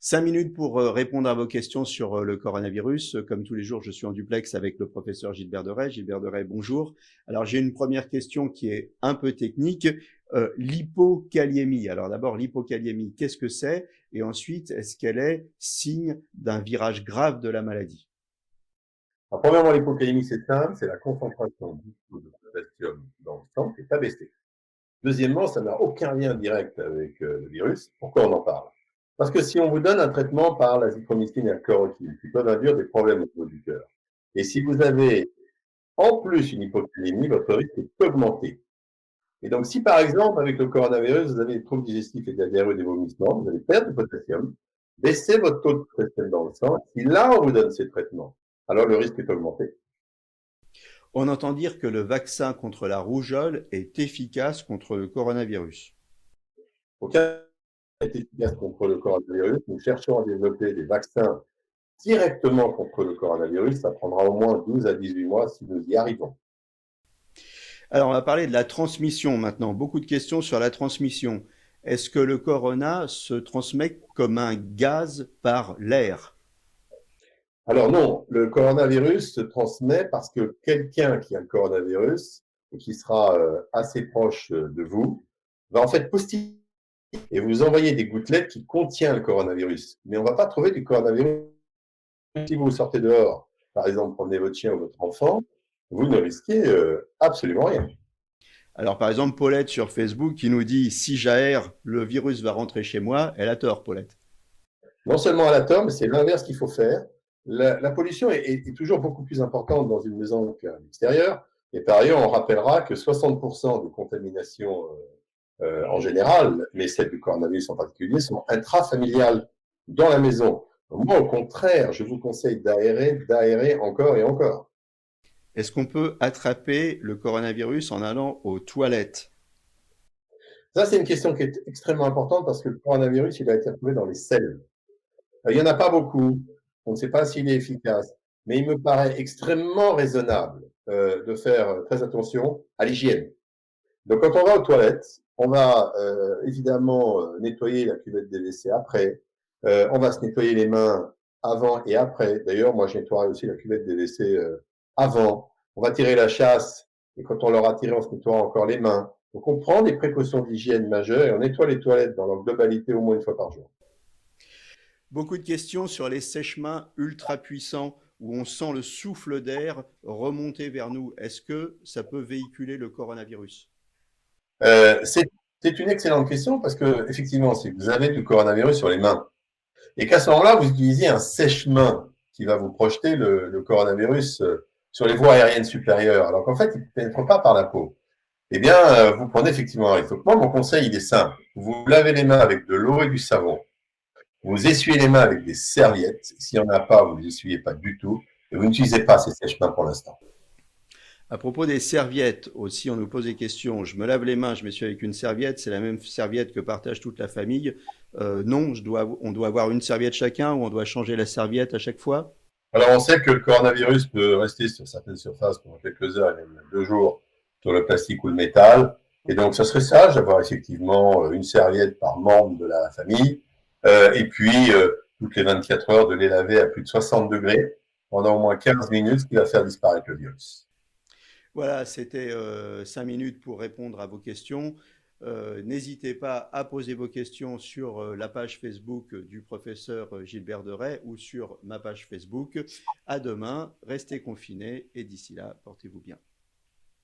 5 minutes pour répondre à vos questions sur le coronavirus. Comme tous les jours, je suis en duplex avec le professeur Gilbert Deray. Gilbert Deray, bonjour. Alors, j'ai une première question qui est un peu technique. L'hypokaliémie. Alors d'abord, l'hypokaliémie, qu'est-ce que c'est? Et ensuite, est-ce qu'elle est signe d'un virage grave de la maladie? Alors, premièrement, l'hypokaliémie, c'est simple, c'est la concentration du taux de potassium dans le sang qui est abaissée. Deuxièmement, ça n'a aucun lien direct avec le virus. Pourquoi on en parle? Parce que si on vous donne un traitement par l'azithromycine et la chloroquine, qui peuvent induire des problèmes au niveau du cœur, et si vous avez en plus une hypokaliémie, votre risque est augmenté. Et donc, si par exemple, avec le coronavirus, vous avez des troubles digestifs et de la diarrhée ou des vomissements, vous allez perdre du potassium, baisser votre taux de potassium dans le sang. Si là, on vous donne ces traitements, alors le risque est augmenté. On entend dire que le vaccin contre la rougeole est efficace contre le coronavirus. Aucun est efficace contre le coronavirus. Nous cherchons à développer des vaccins directement contre le coronavirus. Ça prendra au moins 12 à 18 mois si nous y arrivons. Alors, on va parler de la transmission maintenant. Beaucoup de questions sur la transmission. Est-ce que le corona se transmet comme un gaz par l'air? Alors non, le coronavirus se transmet parce que quelqu'un qui a le coronavirus et qui sera assez proche de vous va en fait poster et vous envoyer des gouttelettes qui contiennent le coronavirus. Mais on ne va pas trouver du coronavirus si vous sortez dehors. Par exemple, promenez votre chien ou votre enfant, vous ne risquez absolument rien. Alors, par exemple, Paulette sur Facebook qui nous dit si j'aère, le virus va rentrer chez moi. Elle a tort, Paulette. Non seulement à l'atome, mais c'est l'inverse qu'il faut faire. La pollution est toujours beaucoup plus importante dans une maison qu'à l'extérieur. Et par ailleurs, on rappellera que 60% des contaminations en général, mais celles du coronavirus en particulier, sont intrafamiliales dans la maison. Moi, au contraire, je vous conseille d'aérer encore et encore. Est-ce qu'on peut attraper le coronavirus en allant aux toilettes? Ça, c'est une question qui est extrêmement importante parce que le coronavirus, il a été retrouvé dans les selles. Il n'y en a pas beaucoup. On ne sait pas s'il est efficace. Mais il me paraît extrêmement raisonnable de faire très attention à l'hygiène. Donc, quand on va aux toilettes, on va évidemment nettoyer la cuvette des WC après. On va se nettoyer les mains avant et après. D'ailleurs, moi, je nettoierai aussi la cuvette des WC avant. On va tirer la chasse et quand on l'aura tiré, on se nettoie encore les mains. Donc, on prend des précautions d'hygiène majeures et on nettoie les toilettes dans leur globalité au moins une fois par jour. Beaucoup de questions sur les sèche-mains ultra puissants où on sent le souffle d'air remonter vers nous. Est-ce que ça peut véhiculer le coronavirus? Euh, c'est c'est une excellente question parce que effectivement, si vous avez du coronavirus sur les mains et qu'à ce moment-là, vous utilisez un sèche-main qui va vous projeter le coronavirus sur les voies aériennes supérieures, alors qu'en fait, il ne pénètre pas par la peau. Eh bien, vous prenez effectivement un risque. Donc, moi, mon conseil, il est simple. Vous lavez les mains avec de l'eau et du savon. Vous essuyez les mains avec des serviettes. S'il n'y en a pas, vous ne les essuyez pas du tout. Et vous n'utilisez pas ces sèche-mains pour l'instant. À propos des serviettes aussi, on nous pose des questions. Je me lave les mains, je m'essuie avec une serviette, c'est la même serviette que partage toute la famille. Non, on doit avoir une serviette chacun ou on doit changer la serviette à chaque fois. Alors, on sait que le coronavirus peut rester sur certaines surfaces pendant quelques heures et même 2 jours sur le plastique ou le métal. Et donc, ça serait sage d'avoir effectivement une serviette par membre de la famille. Et puis, toutes les 24 heures, de les laver à plus de 60 degrés pendant au moins 15 minutes, ce qui va faire disparaître le virus. Voilà, c'était 5 minutes pour répondre à vos questions. N'hésitez pas à poser vos questions sur la page Facebook du professeur Gilbert Deray ou sur ma page Facebook. À demain, restez confinés et d'ici là, portez-vous bien.